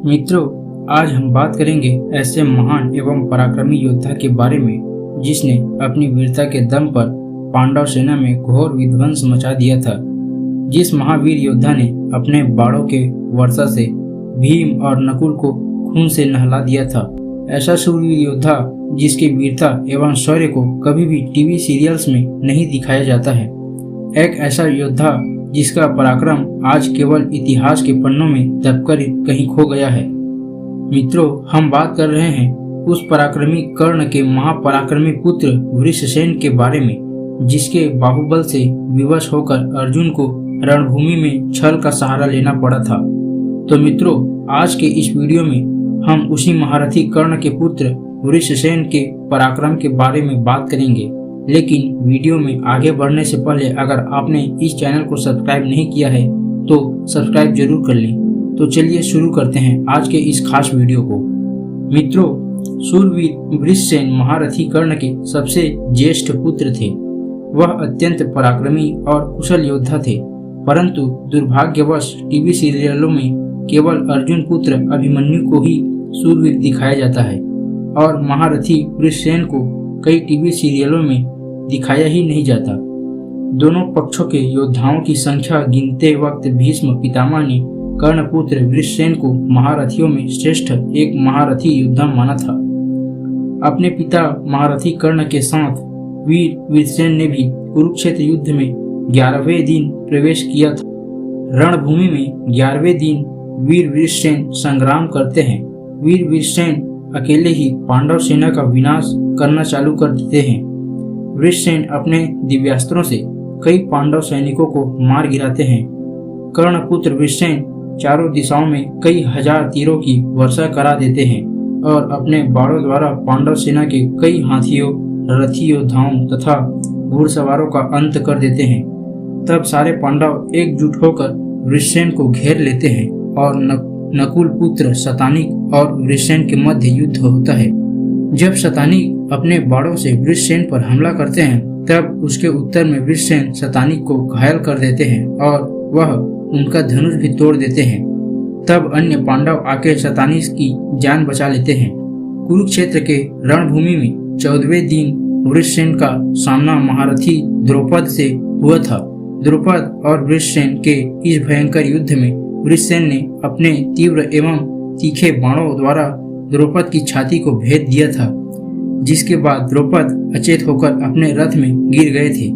मित्रों, आज हम बात करेंगे ऐसे महान एवं पराक्रमी योद्धा के बारे में जिसने अपनी वीरता के दम पर पांडव सेना में घोर विध्वंस मचा दिया था। जिस महावीर योद्धा ने अपने बाणों के वर्षा से भीम और नकुल को खून से नहला दिया था। ऐसा शूरवीर योद्धा जिसकी वीरता एवं शौर्य को कभी भी टीवी सीरियल्स में नहीं दिखाया जाता है। एक ऐसा योद्धा जिसका पराक्रम आज केवल इतिहास के पन्नों में दबकर कहीं खो गया है। मित्रों, हम बात कर रहे हैं उस पराक्रमी कर्ण के महापराक्रमी पुत्र वृषसेन के बारे में, जिसके बाहुबल से विवश होकर अर्जुन को रणभूमि में छल का सहारा लेना पड़ा था। तो मित्रों, आज के इस वीडियो में हम उसी महारथी कर्ण के पुत्र वृषसेन के पराक्रम के बारे में बात करेंगे। लेकिन वीडियो में आगे बढ़ने से पहले अगर आपने इस चैनल को सब्सक्राइब नहीं किया है तो सब्सक्राइब जरूर कर लें। तो चलिए शुरू करते हैं आज के इस खास वीडियो को। मित्रों, शूरवीर वृषसेन महारथी कर्ण के सबसे ज्येष्ठ पुत्र थे। वह अत्यंत पराक्रमी और कुशल योद्धा थे, परंतु दुर्भाग्यवश टीवी सीरियलों में केवल अर्जुन पुत्र अभिमन्यु को ही शूरवीर दिखाया जाता है और महारथी वृषसेन को कई टीवी सीरियलों में दिखाया ही नहीं जाता। दोनों पक्षों के योद्धाओं की संख्या गिनते वक्त भीष्म पितामह ने कर्णपुत्र वृषसेन को महारथियों में श्रेष्ठ एक महारथी योद्धा माना था। अपने पिता महारथी कर्ण के साथ वीर वृषसेन ने भी कुरुक्षेत्र युद्ध में 11वें दिन प्रवेश किया था। रणभूमि में 11वें दिन वीर वृषसेन संग्राम करते हैं। वीर वृषसेन अकेले ही पांडव सेना का विनाश करना चालू कर देते हैं। वृषसेन अपने दिव्यास्त्रों से कई पांडव सैनिकों को मार गिराते हैं। कर्णपुत्र वृषसेन चारों दिशाओं में कई हजार तीरों की वर्षा करा देते हैं और अपने बाणों द्वारा पांडव सेना के कई हाथियों, रथी योद्धाओं तथा घुड़सवारों का अंत कर देते हैं। तब सारे पांडव एकजुट होकर वृषसेन को घेर लेते हैं और नकुल पुत्र शतानीक और वृषसेन के मध्य युद्ध होता है। जब शतानीक अपने बाणों से वृषसेन पर हमला करते हैं, तब उसके उत्तर में वृषसेन शतानीक को घायल कर देते हैं और वह उनका धनुष भी तोड़ देते हैं। तब अन्य पांडव आके शतानीक की जान बचा लेते हैं। कुरुक्षेत्र के रणभूमि में 14वें दिन वृषसेन का सामना महारथी द्रौपद से हुआ था। द्रौपद और वृषसेन के इस भयंकर युद्ध में वृषसेन ने अपने तीव्र एवं तीखे बाणों द्वारा द्रौपद की छाती को भेद दिया था, जिसके बाद द्रौपद अचेत होकर अपने रथ में गिर गए थे।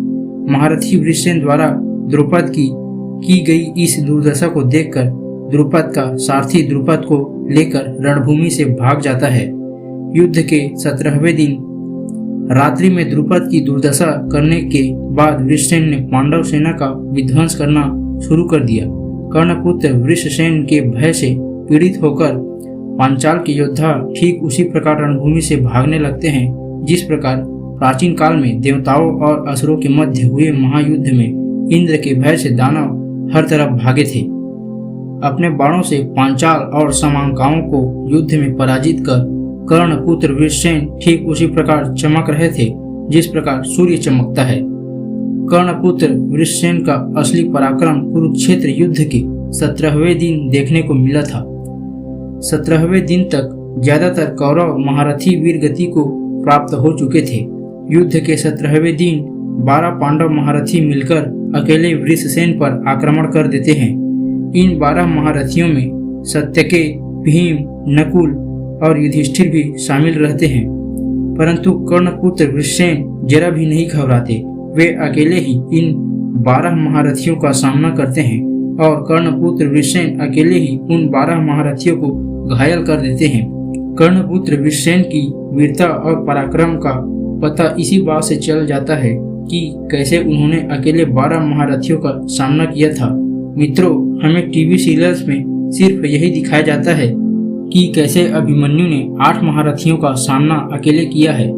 महारथी वृषसेन द्वारा द्रौपद की गई इस दुर्दशा को देखकर द्रौपद का सारथी द्रुपद को लेकर रणभूमि से भाग जाता है। युद्ध के 17वें दिन रात्रि में द्रुपद की दुर्दशा करने के बाद वृषसेन ने पांडव सेना का विध्वंस करना शुरू कर दिया। कर्णपुत्र वृषसेन के भय से पीड़ित होकर पांचाल के योद्धा ठीक उसी प्रकार रणभूमि से भागने लगते हैं जिस प्रकार प्राचीन काल में देवताओं और असुरों के मध्य हुए महायुद्ध में इंद्र के भय से दानव हर तरफ भागे थे। अपने बाणों से पांचाल और समांकाओं को युद्ध में पराजित कर कर्णपुत्र वृषसेन ठीक उसी प्रकार चमक रहे थे जिस प्रकार सूर्य चमकता है। कर्णपुत्र वृषसेन का असली पराक्रम कुरुक्षेत्र युद्ध के 17वें दिन देखने को मिला था। 17वें दिन तक ज्यादातर कौरव महारथी वीर गति को प्राप्त हो चुके थे। युद्ध के 17वें दिन 12 पांडव महारथी मिलकर अकेले वृषसेन पर आक्रमण कर देते हैं। इन 12 महारथियों में सत्यके, भीम, नकुल और युधिष्ठिर भी शामिल रहते हैं, परंतु कर्णपुत्र वृषसेन जरा भी नहीं घबराते। वे अकेले ही इन 12 महारथियों का सामना करते हैं और कर्णपुत्र वृषसेन अकेले ही उन 12 महारथियों को घायल कर देते हैं। कर्णपुत्र वृषसेन की वीरता और पराक्रम का पता इसी बात से चल जाता है कि कैसे उन्होंने अकेले 12 महारथियों का सामना किया था। मित्रों, हमें टीवी सीरियल्स में सिर्फ यही दिखाया जाता है कि कैसे अभिमन्यु ने 8 महारथियों का सामना अकेले किया है,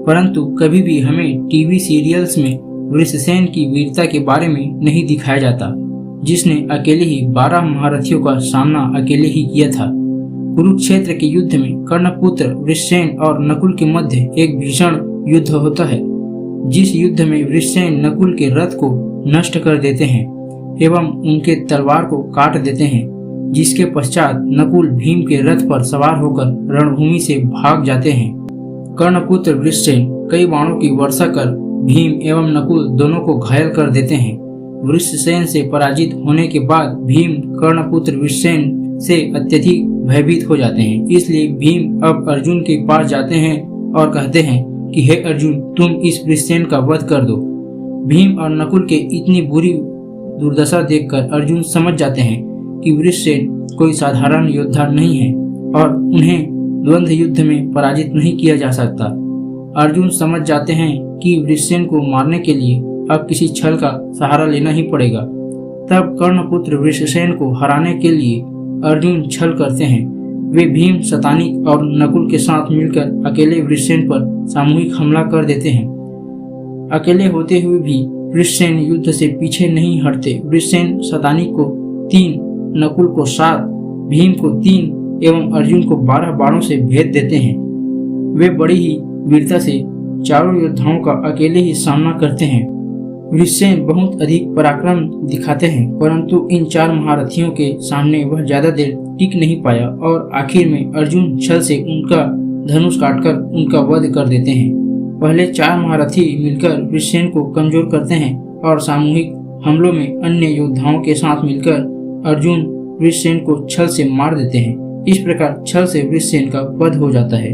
परंतु कभी भी हमें टीवी सीरियल्स में वृषसेन की वीरता के बारे में नहीं दिखाया जाता, जिसने अकेले ही 12 महारथियों का सामना अकेले ही किया था। कुरुक्षेत्र के युद्ध में कर्णपुत्र वृषसेन और नकुल के मध्य एक भीषण युद्ध होता है, जिस युद्ध में वृषसेन नकुल के रथ को नष्ट कर देते हैं एवं उनके तलवार को काट देते हैं। जिसके पश्चात नकुल भीम के रथ पर सवार होकर रणभूमि से भाग जाते हैं। कर्णपुत्र वृषसेन कई बाणों की वर्षा कर भीम एवं नकुल दोनों को घायल कर देते हैं। वृषसेन से पराजित होने के बाद भीम कर्णपुत्र वृषसेन से अत्यधिक भयभीत हो जाते हैं। इसलिए भीम अब अर्जुन के पास जाते हैं और कहते हैं कि हे अर्जुन, तुम इस वृषसेन का वध कर दो। भीम और नकुल के इतनी बुरी दुर्दशा देखकर अर्जुन समझ जाते हैं कि वृषसेन कोई साधारण योद्धा नहीं है और उन्हें द्वंद्व युद्ध में पराजित नहीं किया जा सकता। अर्जुन समझ जाते हैं कि वृषसेन को मारने के लिए अब किसी छल का सहारा लेना ही पड़ेगा। तब कर्णपुत्र वृषसेन को हराने के लिए अर्जुन छल करते हैं। वे भीम, शतानीक और नकुल के साथ मिलकर अकेले वृषसेन पर सामूहिक हमला कर देते हैं। अकेले होते हुए भी वृषसेन युद्ध से पीछे नहीं हटते। वृषसेन शतानीक को 3, नकुल को 7, भीम को 3 एवं अर्जुन को 12 बाणों से भेद देते हैं। वे बड़ी ही वीरता से चारों योद्धाओं का अकेले ही सामना करते हैं। वृषसेन बहुत अधिक पराक्रम दिखाते हैं, परंतु इन 4 महारथियों के सामने वह ज्यादा देर टिक नहीं पाया और आखिर में अर्जुन छल से उनका धनुष काटकर उनका वध कर देते हैं। पहले 4 महारथी मिलकर वृषसेन को कमजोर करते हैं और सामूहिक हमलों में अन्य योद्धाओं के साथ मिलकर अर्जुन वृषसेन को छल से मार देते हैं। इस प्रकार छल से वृषसेन का वध हो जाता है।